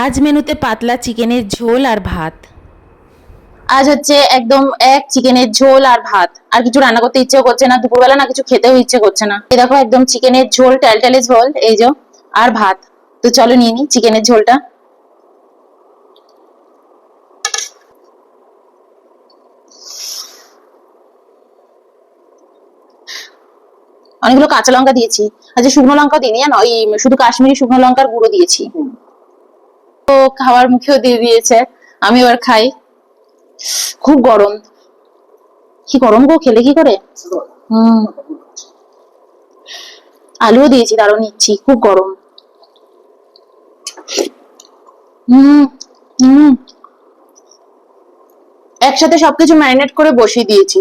আজ মেনুতে পাতলা চিকেনের ঝোল আর ভাত। আজ হচ্ছে একদম এক চিকেনের ঝোল আর ভাত। আর কিছু রান্না করতে ইচ্ছেও করছে না, দুপুরবেলা না কিছু খেতেও ইচ্ছে করছে না। এই দেখো একদম চিকেনের ঝোল, ট্যালট্যালে ঝোল, এই যে, আর ভাত। তো চলো নিয়ে নি চিকেনের ঝোলটা। অনেকগুলো কাঁচা লঙ্কা দিয়েছি। আচ্ছা, শুকনো লঙ্কা দিইনি, জানো, ওই শুধু কাশ্মীরি শুকনো লঙ্কার গুঁড়ো দিয়েছি। তো খাওয়ার মুখেও দিয়ে দিয়েছে, আমি এবার খাই। খুব গরম, কি গরম গো, খেলে কি করে। হম। আলুও দিয়েছি, তারও নিচ্ছি, খুব গরম। হম। হম। একসাথে সবকিছু ম্যারিনেট করে বসিয়ে দিয়েছি।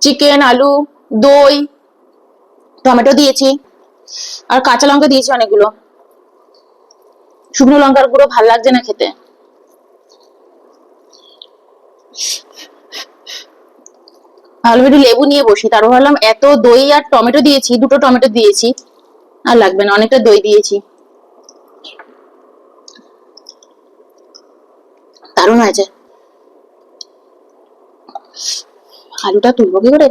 চিকেন, আলু, দই, টমেটো দিয়েছি, আর কাঁচা লঙ্কা দিয়েছি অনেকগুলো। শুকনো লঙ্কার গুঁড়ো ভাল লাগছে না খেতে। ভালো একটু লেবু নিয়ে বসি, তারও ভাবলাম এত দই আর টমেটো দিয়েছি, দুটো টমেটো দিয়েছি, আর লাগবে না, অনেকটা দই দিয়েছি। দারুণ হয়েছে। আলুটা তুলবো কি করে,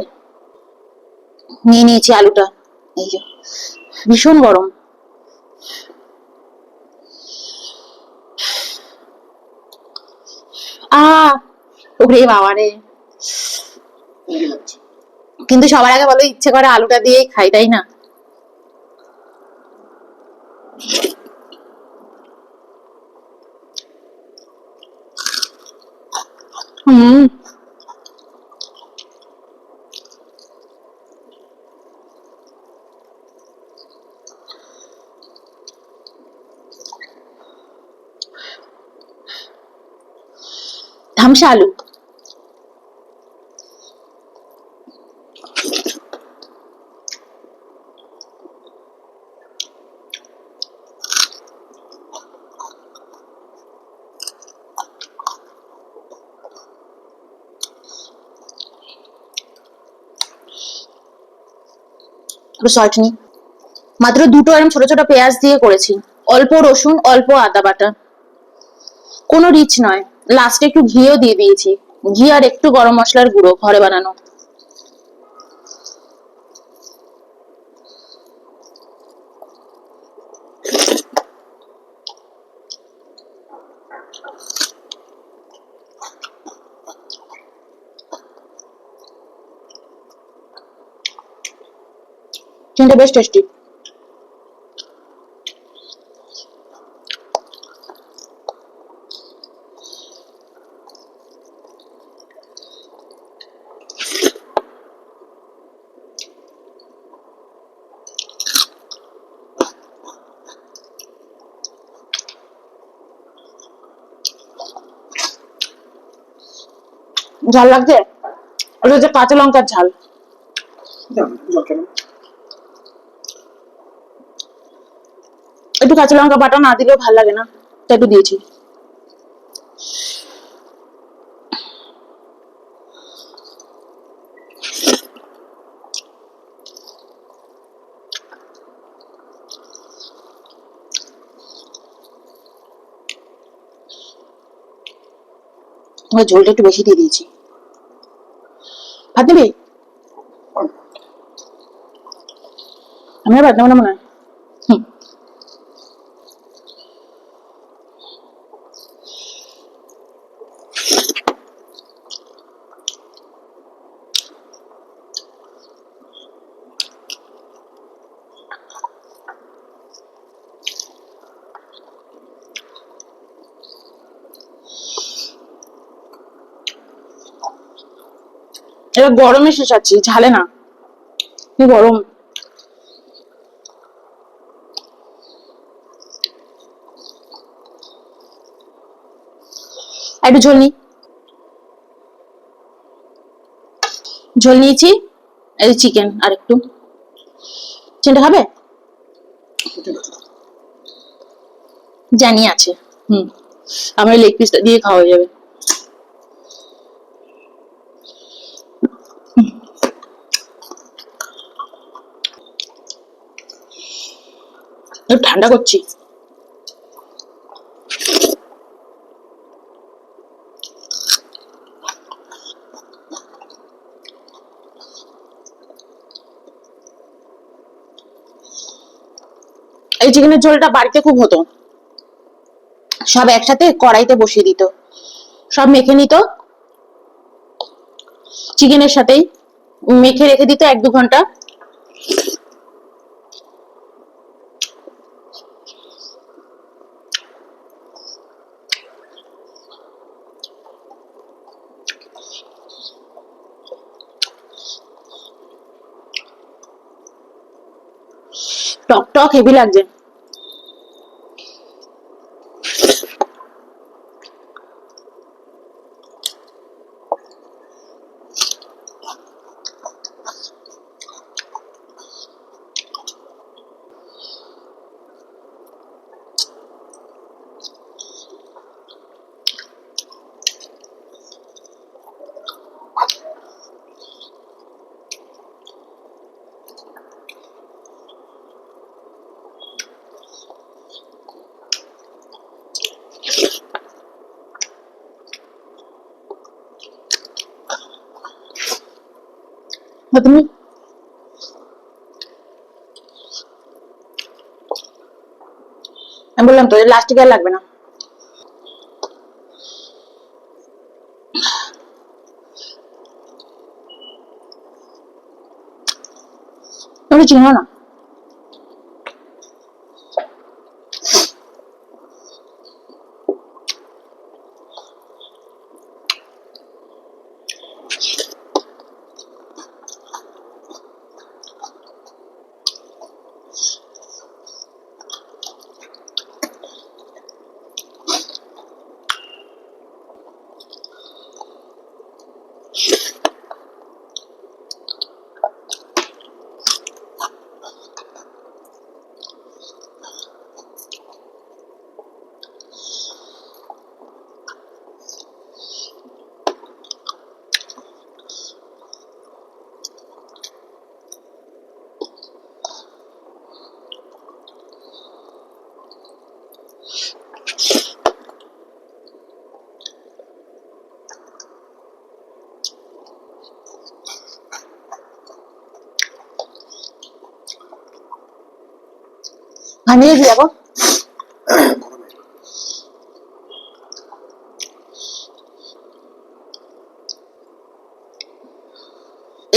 নিয়ে নিয়েছি আলুটা। এই যে, ভীষণ গরম। আহ ওরে বাবা রে। কিন্তু সবার আগে বলো, ইচ্ছে করে আলুটা দিয়েই খাই, তাই না? হুম। ধামসা আলু। চটনি, মাত্র দুটো এরকম ছোট ছোট পেঁয়াজ দিয়ে করেছি, অল্প রসুন, অল্প আদা বাটা, কোনো রিচ নয়। লাস্টে একটু ঘিও দিয়ে দিয়েছি, ঘি আর একটু গরম মশলার গুঁড়ো, ঘরে বানানো। চিকেনটা বেশ টেস্টি। ঝাল লাগছে, ওটা হচ্ছে কাঁচা লঙ্কার ঝাল। একটু কাঁচা লঙ্কা বাটা না দিলেও ভালো লাগে না, তাই একটু দিয়েছি। ঝোলটা একটু বেশি দিয়ে দিয়েছি। ভাত দিবি? আমি আর ভাত নেবো না মনে হয়। এবার গরমে শেষাচ্ছি, ঝালে না, কি গরম। একটু ঝোল নি, ঝোল নিয়েছি। এই চিকেন আর একটু, চিকেনটা খাবে? জানি আছে। হুম, আমার লেগ পিসটা দিয়ে খাওয়া যাবে। একটু ঠান্ডা করছি। এই চিকেনের ঝোলটা বাড়িতে খুব হতো, সব একসাথে কড়াইতে বসিয়ে দিত, সব মেখে নিত চিকেনের সাথেই, মেখে রেখে দিত 1-2 ঘন্টা। টক টক হেভি লাগছে। তুমি আমি বললাম তো লাস্টিক আর লাগবে না। তুমি চিনো না? ঘামিয়ে দিয়ে যাবো।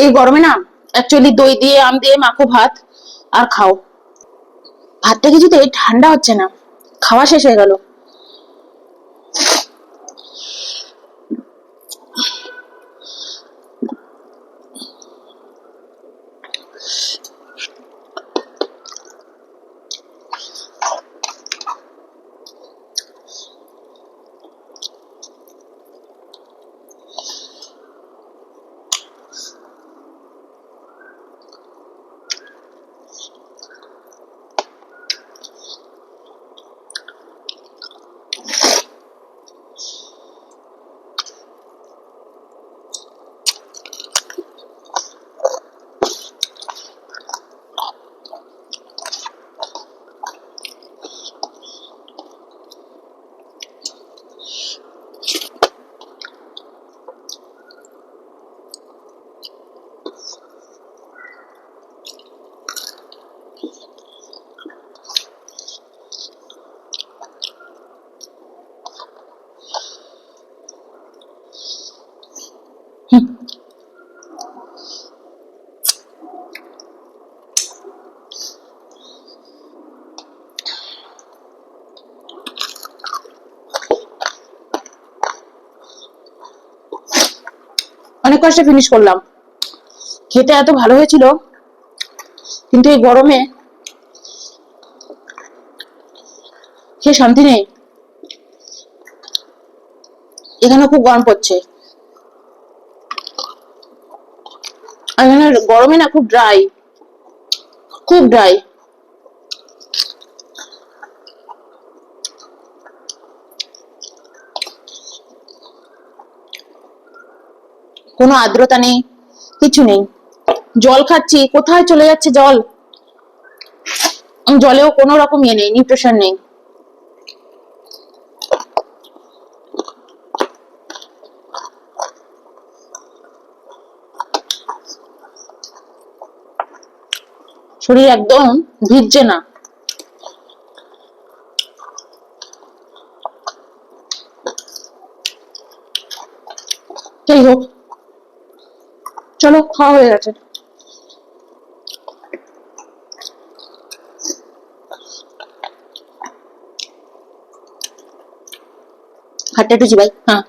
এই গরমে না অ্যাকচুয়ালি দই দিয়ে আম দিয়ে মাখো ভাত আর খাও। ভাতটা কিছুতে ঠান্ডা হচ্ছে না, খাওয়া শেষ হয়ে গেল। অনেক কষ্টে ফিনিশ করলাম, খেতে এত ভালো হয়েছিল, কিন্তু এই গরমে খেয়ে শান্তি নেই। এখানে খুব গরম পড়ছে, আর এখানে গরমে না খুব ড্রাই, খুব ড্রাই। কোনো আর্দ্রতা নেই, কিছু নেই। জল খাচ্ছি, কোথায় চলে যাচ্ছে জল, জলেও কোনো রকম ইয়ে নেই, নিউট্রিশন নেই। শরীর একদম ভিজছে না। যাই হোক, চলো খাওয়া হয়ে গেছে। হাতটা একটু চিবাই, হ্যাঁ।